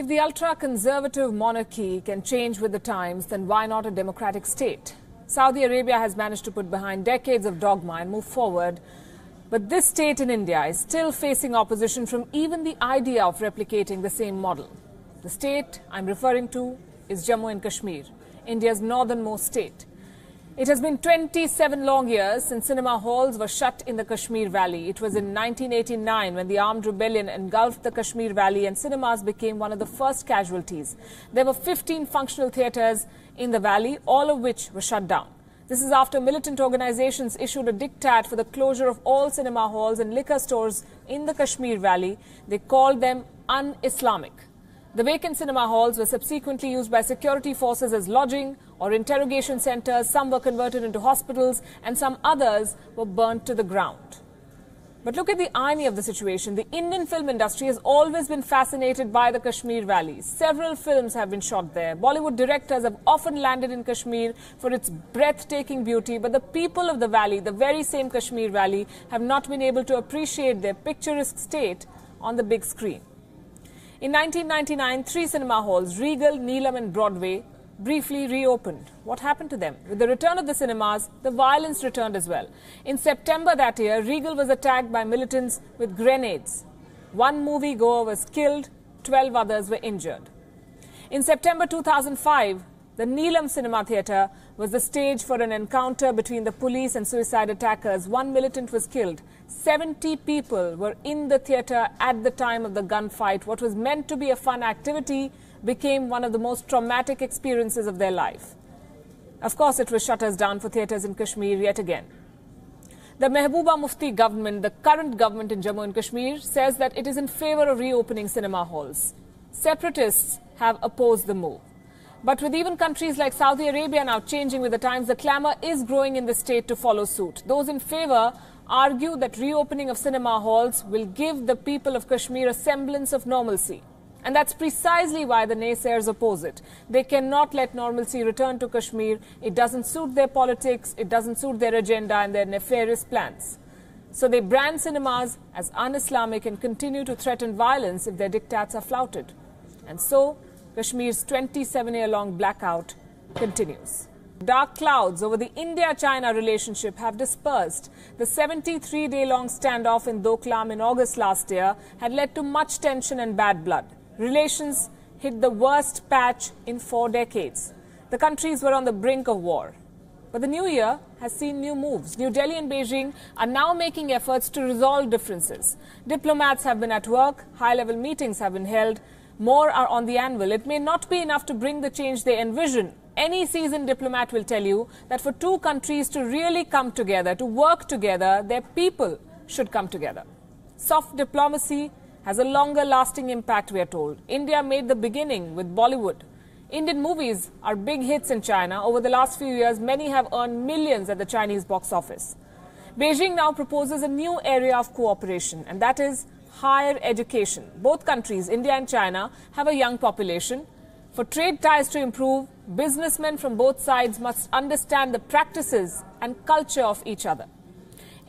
If the ultra-conservative monarchy can change with the times, then why not a democratic state? Saudi Arabia has managed to put behind decades of dogma and move forward. But this state in India is still facing opposition from even the idea of replicating the same model. The state I'm referring to is Jammu and Kashmir, India's northernmost state. It has been 27 long years since cinema halls were shut in the Kashmir Valley. It was in 1989 when the armed rebellion engulfed the Kashmir Valley and cinemas became one of the first casualties. There were 15 functional theatres in the valley, all of which were shut down. This is after militant organizations issued a diktat for the closure of all cinema halls and liquor stores in the Kashmir Valley. They called them un-Islamic. The vacant cinema halls were subsequently used by security forces as lodging or interrogation centers. Some were converted into hospitals and some others were burnt to the ground. But look at the irony of the situation. The Indian film industry has always been fascinated by the Kashmir Valley. Several films have been shot there. Bollywood directors have often landed in Kashmir for its breathtaking beauty. But the people of the valley, the very same Kashmir Valley, have not been able to appreciate their picturesque state on the big screen. In 1999, 3 cinema halls, Regal, Neelam and Broadway, briefly reopened. What happened to them? With the return of the cinemas, the violence returned as well. In September that year, Regal was attacked by militants with grenades. 1 moviegoer was killed, 12 others were injured. In September 2005, the Neelam Cinema Theatre was the stage for an encounter between the police and suicide attackers. 1 militant was killed. 70 people were in the theatre at the time of the gunfight. What was meant to be a fun activity became one of the most traumatic experiences of their life. Of course, it was shutters down for theatres in Kashmir yet again. The Mehbooba Mufti government, the current government in Jammu and Kashmir, says that it is in favour of reopening cinema halls. Separatists have opposed the move. But with even countries like Saudi Arabia now changing with the times, the clamour is growing in the state to follow suit. Those in favour argue that reopening of cinema halls will give the people of Kashmir a semblance of normalcy. And that's precisely why the naysayers oppose it. They cannot let normalcy return to Kashmir. It doesn't suit their politics, it doesn't suit their agenda and their nefarious plans. So they brand cinemas as un-Islamic and continue to threaten violence if their diktats are flouted. And so Kashmir's 27-year-long blackout continues. Dark clouds over the India-China relationship have dispersed. The 73-day-long standoff in Doklam in August last year had led to much tension and bad blood. Relations hit the worst patch in 4 decades. The countries were on the brink of war. But the new year has seen new moves. New Delhi and Beijing are now making efforts to resolve differences. Diplomats have been at work, high-level meetings have been held, more are on the anvil. It may not be enough to bring the change they envision. Any seasoned diplomat will tell you that for 2 countries to really come together, to work together, their people should come together. Soft diplomacy has a longer lasting impact, we are told. India made the beginning with Bollywood. Indian movies are big hits in China. Over the last few years, many have earned millions at the Chinese box office. Beijing now proposes a new area of cooperation, and that is higher education. Both countries, India and China, have a young population. For trade ties to improve, businessmen from both sides must understand the practices and culture of each other.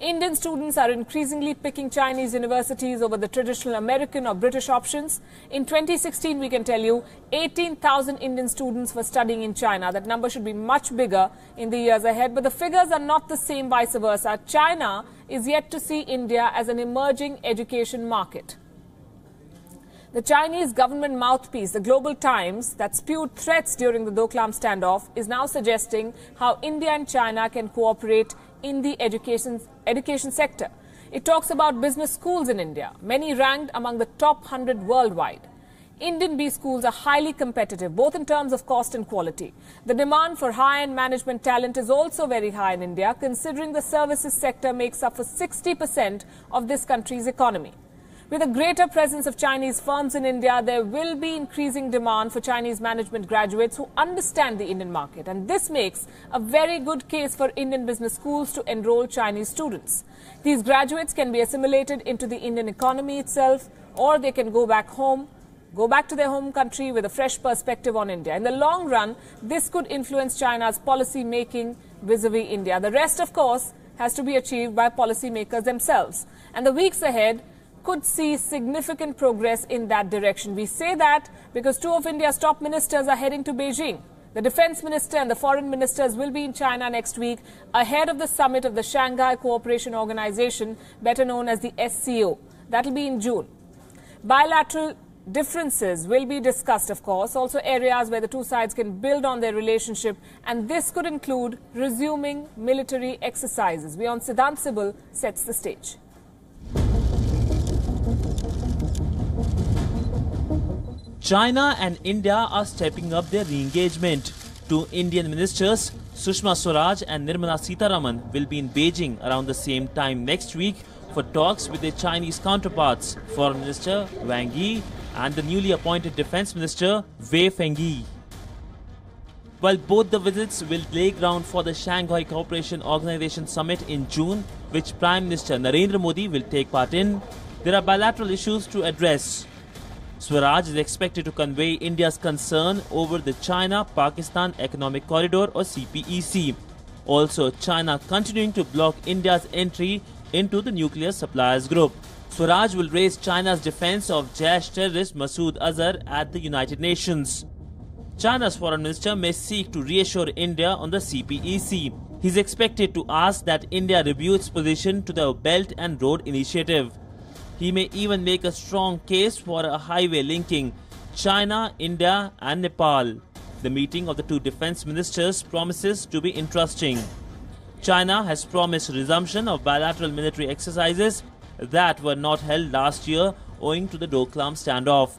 Indian students are increasingly picking Chinese universities over the traditional American or British options. In 2016, we can tell you, 18,000 Indian students were studying in China. That number should be much bigger in the years ahead, but the figures are not the same vice versa. China is yet to see India as an emerging education market. The Chinese government mouthpiece, the Global Times, that spewed threats during the Doklam standoff, is now suggesting how India and China can cooperate in the education sector. It talks about business schools in India, many ranked among the top 100 worldwide. Indian B schools are highly competitive, both in terms of cost and quality. The demand for high-end management talent is also very high in India, considering the services sector makes up for 60% of this country's economy. With a greater presence of Chinese firms in India, there will be increasing demand for Chinese management graduates who understand the Indian market. And this makes a very good case for Indian business schools to enroll Chinese students. These graduates can be assimilated into the Indian economy itself, or they can go back to their home country with a fresh perspective on India. In the long run, this could influence China's policy making vis-a-vis India. The rest, of course, has to be achieved by policymakers themselves. And the weeks ahead could see significant progress in that direction. We say that because two of India's top ministers are heading to Beijing. The defense minister and the foreign ministers will be in China next week ahead of the summit of the Shanghai Cooperation Organization, better known as the SCO. That will be in June. Bilateral differences will be discussed, of course, also areas where the two sides can build on their relationship, and this could include resuming military exercises. WION Siddhant Sibal sets the stage. China and India are stepping up their re-engagement. Two Indian ministers, Sushma Swaraj and Nirmala Sitharaman, will be in Beijing around the same time next week for talks with their Chinese counterparts, Foreign Minister Wang Yi and the newly appointed Defence Minister Wei Fenghe. While both the visits will lay ground for the Shanghai Cooperation Organization Summit in June, which Prime Minister Narendra Modi will take part in, there are bilateral issues to address. Swaraj is expected to convey India's concern over the China-Pakistan Economic Corridor or CPEC. Also, China continuing to block India's entry into the nuclear suppliers group. Swaraj will raise China's defense of Jaish terrorist Masood Azhar at the United Nations. China's foreign minister may seek to reassure India on the CPEC. He is expected to ask that India review its position to the Belt and Road Initiative. He may even make a strong case for a highway linking China, India and Nepal. The meeting of the two defense ministers promises to be interesting. China has promised resumption of bilateral military exercises that were not held last year owing to the Doklam standoff.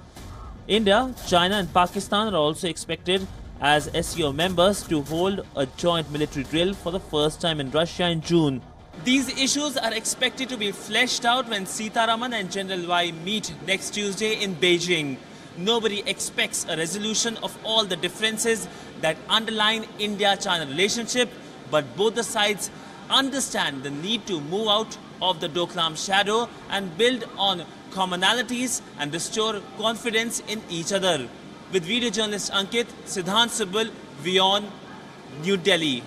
India, China and Pakistan are also expected as SCO members to hold a joint military drill for the first time in Russia in June. These issues are expected to be fleshed out when Sitharaman and General Y meet next Tuesday in Beijing. Nobody expects a resolution of all the differences that underline India-China relationship, but both the sides understand the need to move out of the Doklam shadow and build on commonalities and restore confidence in each other. With video journalist Ankit, Siddhant Sibal, WION, New Delhi.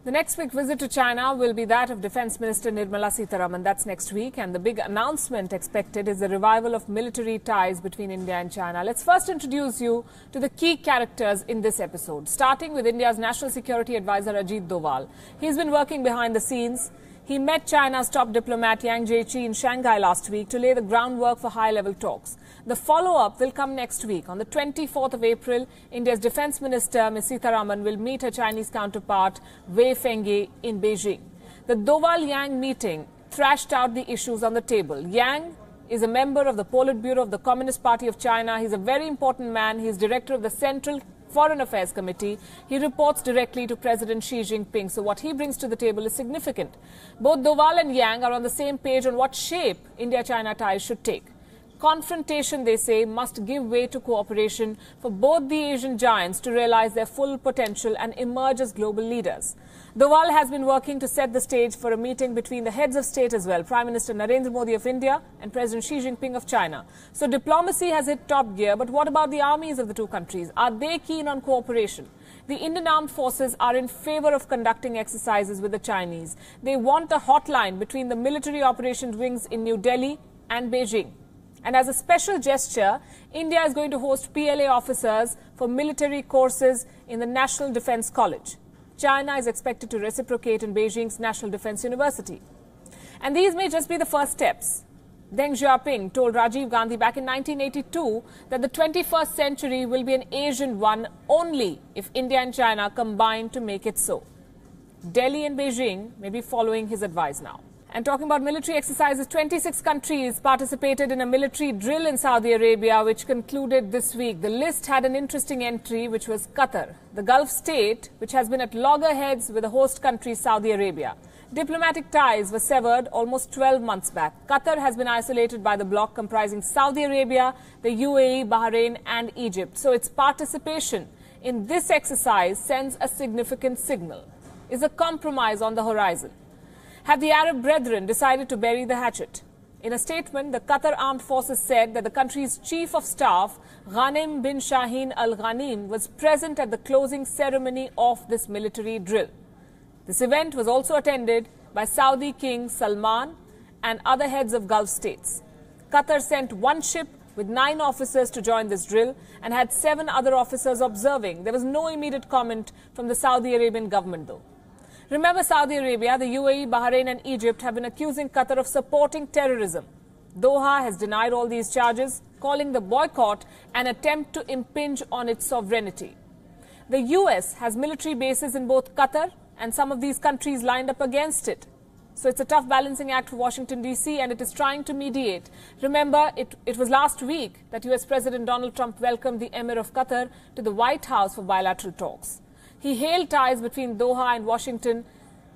The next big visit to China will be that of Defence Minister Nirmala Sitharaman. That's next week, and the big announcement expected is the revival of military ties between India and China. Let's first introduce you to the key characters in this episode, starting with India's National Security Advisor Ajit Doval. He's been working behind the scenes. He met China's top diplomat Yang Jiechi in Shanghai last week to lay the groundwork for high-level talks. The follow-up will come next week. On the 24th of April, India's Defence Minister, Ms. Sitharaman, will meet her Chinese counterpart, Wei Fenghe, in Beijing. The Doval-Yang meeting thrashed out the issues on the table. Yang is a member of the Politburo of the Communist Party of China. He's a very important man. He's director of the Central Foreign Affairs Committee. He reports directly to President Xi Jinping. So what he brings to the table is significant. Both Doval and Yang are on the same page on what shape India-China ties should take. Confrontation, they say, must give way to cooperation for both the Asian giants to realize their full potential and emerge as global leaders. Doval has been working to set the stage for a meeting between the heads of state as well, Prime Minister Narendra Modi of India and President Xi Jinping of China. So diplomacy has hit top gear, but what about the armies of the two countries? Are they keen on cooperation? The Indian Armed Forces are in favor of conducting exercises with the Chinese. They want a hotline between the military operations wings in New Delhi and Beijing. And as a special gesture, India is going to host PLA officers for military courses in the National Defense College. China is expected to reciprocate in Beijing's National Defense University. And these may just be the first steps. Deng Xiaoping told Rajiv Gandhi back in 1982 that the 21st century will be an Asian one only if India and China combine to make it so. Delhi and Beijing may be following his advice now. And talking about military exercises, 26 countries participated in a military drill in Saudi Arabia, which concluded this week. The list had an interesting entry, which was Qatar, the Gulf state, which has been at loggerheads with the host country, Saudi Arabia. Diplomatic ties were severed almost 12 months back. Qatar has been isolated by the bloc comprising Saudi Arabia, the UAE, Bahrain and Egypt. So its participation in this exercise sends a significant signal. Is a compromise on the horizon? Have the Arab brethren decided to bury the hatchet? In a statement, the Qatar Armed Forces said that the country's Chief of Staff, Ghanem bin Shaheen Al Ghanim, was present at the closing ceremony of this military drill. This event was also attended by Saudi King Salman and other heads of Gulf states. Qatar sent one ship with 9 officers to join this drill and had 7 other officers observing. There was no immediate comment from the Saudi Arabian government, though. Remember, Saudi Arabia, the UAE, Bahrain and Egypt have been accusing Qatar of supporting terrorism. Doha has denied all these charges, calling the boycott an attempt to impinge on its sovereignty. The US has military bases in both Qatar and some of these countries lined up against it. So it's a tough balancing act for Washington, D.C., and it is trying to mediate. Remember, it was last week that US President Donald Trump welcomed the Emir of Qatar to the White House for bilateral talks. He hailed ties between Doha and Washington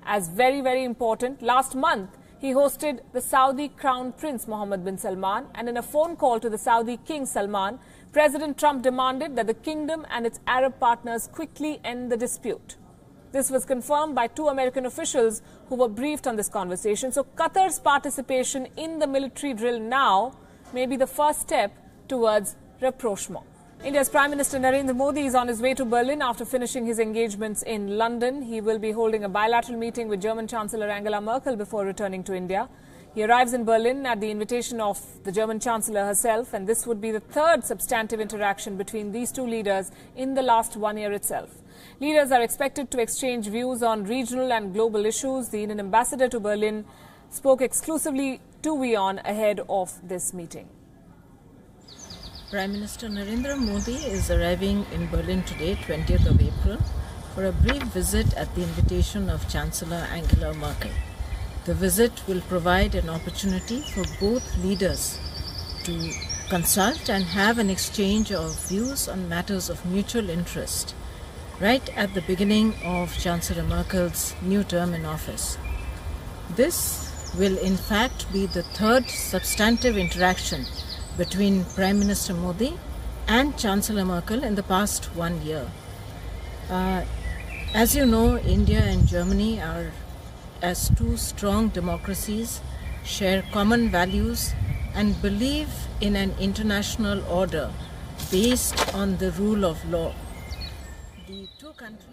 as very, very important. Last month, he hosted the Saudi Crown Prince Mohammed bin Salman, and in a phone call to the Saudi King Salman, President Trump demanded that the kingdom and its Arab partners quickly end the dispute. This was confirmed by 2 American officials who were briefed on this conversation. So Qatar's participation in the military drill now may be the first step towards rapprochement. India's Prime Minister Narendra Modi is on his way to Berlin after finishing his engagements in London. He will be holding a bilateral meeting with German Chancellor Angela Merkel before returning to India. He arrives in Berlin at the invitation of the German Chancellor herself, and this would be the 3rd substantive interaction between these 2 leaders in the last 1 year itself. Leaders are expected to exchange views on regional and global issues. The Indian ambassador to Berlin spoke exclusively to WION ahead of this meeting. Prime Minister Narendra Modi is arriving in Berlin today, 20th of April, for a brief visit at the invitation of Chancellor Angela Merkel. The visit will provide an opportunity for both leaders to consult and have an exchange of views on matters of mutual interest, right at the beginning of Chancellor Merkel's new term in office. This will in fact be the 3rd substantive interaction between Prime Minister Modi and Chancellor Merkel in the past 1 year. As you know, India and Germany are, as 2 strong democracies, share common values and believe in an international order based on the rule of law. The 2 countries...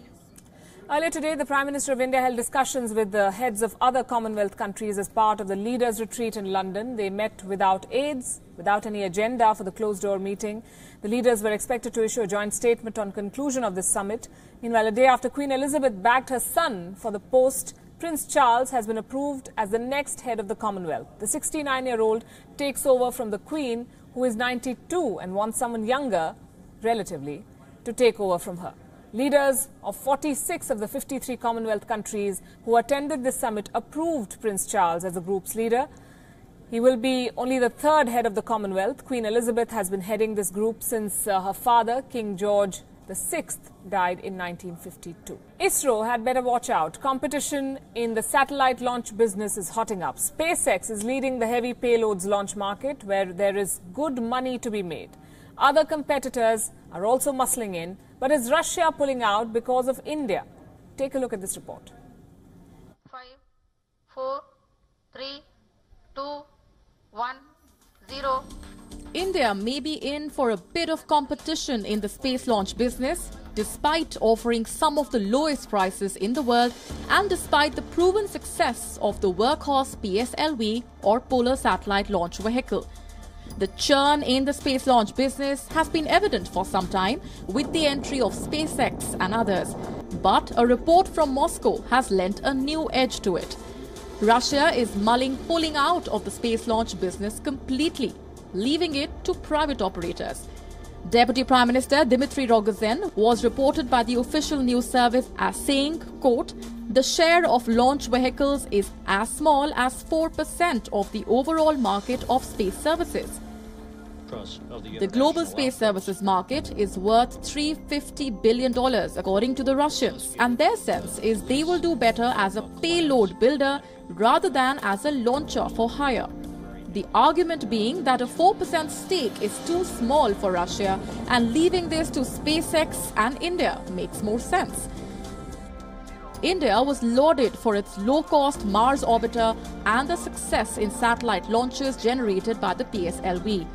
Earlier today, the Prime Minister of India held discussions with the heads of other Commonwealth countries as part of the leaders' retreat in London. They met without aides, without any agenda for the closed-door meeting. The leaders were expected to issue a joint statement on conclusion of this summit. Meanwhile, a day after Queen Elizabeth bagged her son for the post, Prince Charles has been approved as the next head of the Commonwealth. The 69-year-old takes over from the Queen, who is 92 and wants someone younger, relatively, to take over from her. Leaders of 46 of the 53 Commonwealth countries who attended this summit approved Prince Charles as the group's leader. He will be only the 3rd head of the Commonwealth. Queen Elizabeth has been heading this group since her father, King George VI, died in 1952. ISRO had better watch out. Competition in the satellite launch business is hotting up. SpaceX is leading the heavy payloads launch market, where there is good money to be made. Other competitors are also muscling in. But is Russia pulling out because of India? Take a look at this report. 5, 4, 3, 2, 1, 0. India may be in for a bit of competition in the space launch business, despite offering some of the lowest prices in the world and despite the proven success of the workhorse PSLV or Polar Satellite Launch Vehicle. The churn in the space launch business has been evident for some time with the entry of SpaceX and others. But a report from Moscow has lent a new edge to it. Russia is mulling pulling out of the space launch business completely, leaving it to private operators. Deputy Prime Minister Dmitry Rogozin was reported by the official news service as saying, quote, "The share of launch vehicles is as small as 4% of the overall market of space services." The global space services market is worth $350 billion according to the Russians, and their sense is they will do better as a payload builder rather than as a launcher for hire. The argument being that a 4% stake is too small for Russia and leaving this to SpaceX and India makes more sense. India was lauded for its low-cost Mars orbiter and the success in satellite launches generated by the PSLV.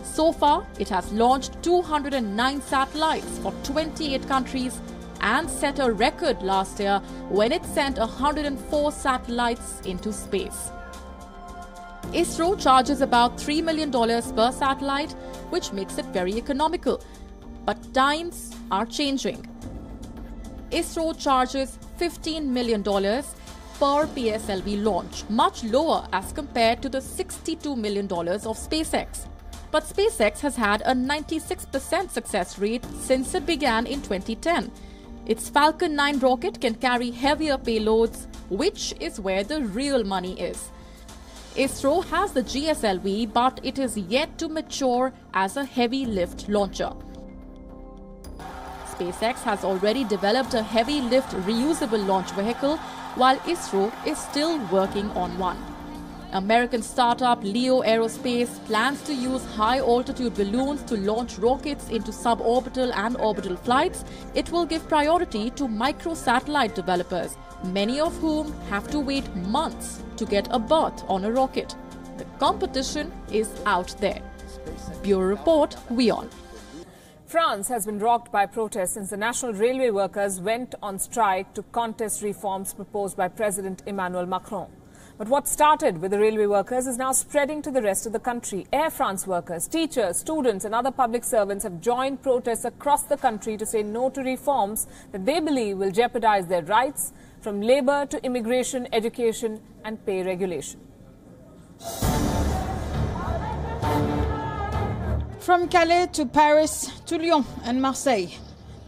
So far, it has launched 209 satellites for 28 countries, and set a record last year when it sent 104 satellites into space. ISRO charges about $3 million per satellite, which makes it very economical. But times are changing. ISRO charges $15 million per PSLV launch, much lower as compared to the $62 million of SpaceX. But SpaceX has had a 96% success rate since it began in 2010. Its Falcon 9 rocket can carry heavier payloads, which is where the real money is. ISRO has the GSLV, but it is yet to mature as a heavy lift launcher. SpaceX has already developed a heavy lift reusable launch vehicle, while ISRO is still working on one. American startup Leo Aerospace plans to use high-altitude balloons to launch rockets into suborbital and orbital flights. It will give priority to microsatellite developers, many of whom have to wait months to get a berth on a rocket. The competition is out there. Bureau Report, WION. France has been rocked by protests since the national railway workers went on strike to contest reforms proposed by President Emmanuel Macron. But what started with the railway workers is now spreading to the rest of the country. Air France workers, teachers, students and other public servants have joined protests across the country to say no to reforms that they believe will jeopardize their rights, from labour to immigration, education and pay regulation. From Calais to Paris to Lyon and Marseille,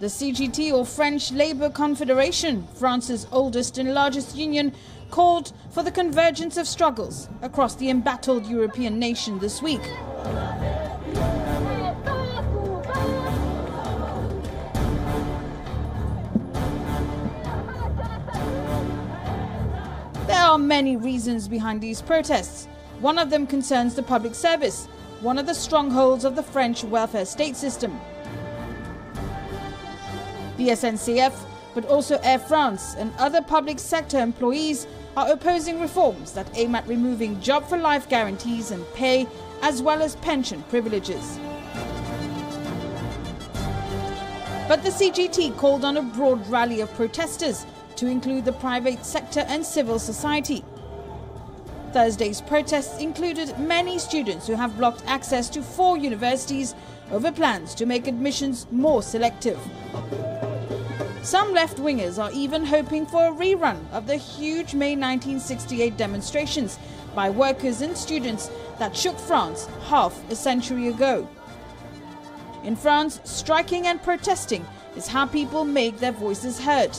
the CGT, or French Labour Confederation, France's oldest and largest union, called for the convergence of struggles across the embattled European nation this week. There are many reasons behind these protests. One of them concerns the public service, one of the strongholds of the French welfare state system. The SNCF, but also Air France and other public sector employees are opposing reforms that aim at removing job-for-life guarantees and pay, as well as pension privileges. But the CGT called on a broad rally of protesters to include the private sector and civil society. Thursday's protests included many students who have blocked access to 4 universities over plans to make admissions more selective. Some left-wingers are even hoping for a rerun of the huge May 1968 demonstrations by workers and students that shook France half a century ago. In France, striking and protesting is how people make their voices heard.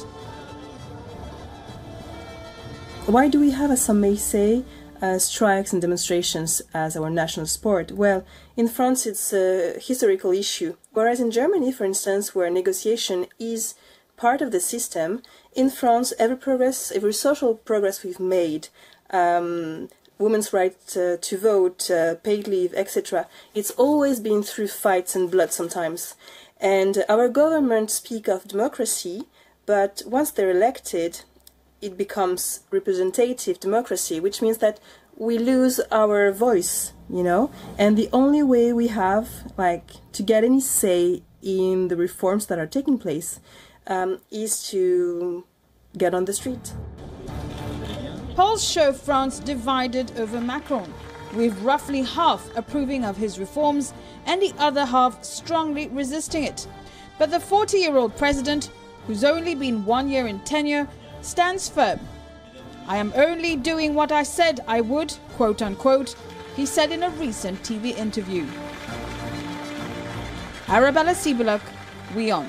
Why do we have, as some may say, strikes and demonstrations as our national sport? Well, in France it's a historical issue, whereas in Germany, for instance, where negotiation is part of the system, in France every social progress we've made, women's right to vote, paid leave, etc., it's always been through fights and blood sometimes. And our governments speak of democracy, but once they're elected, it becomes representative democracy, which means that we lose our voice, you know, and the only way we have, to get any say in the reforms that are taking place is to get on the street. Polls show France divided over Macron, with roughly half approving of his reforms and the other half strongly resisting it. But the 40-year-old president, who's only been 1 year in tenure, stands firm. "I am only doing what I said I would," quote unquote, he said in a recent TV interview. Arabella Sibulak, WION.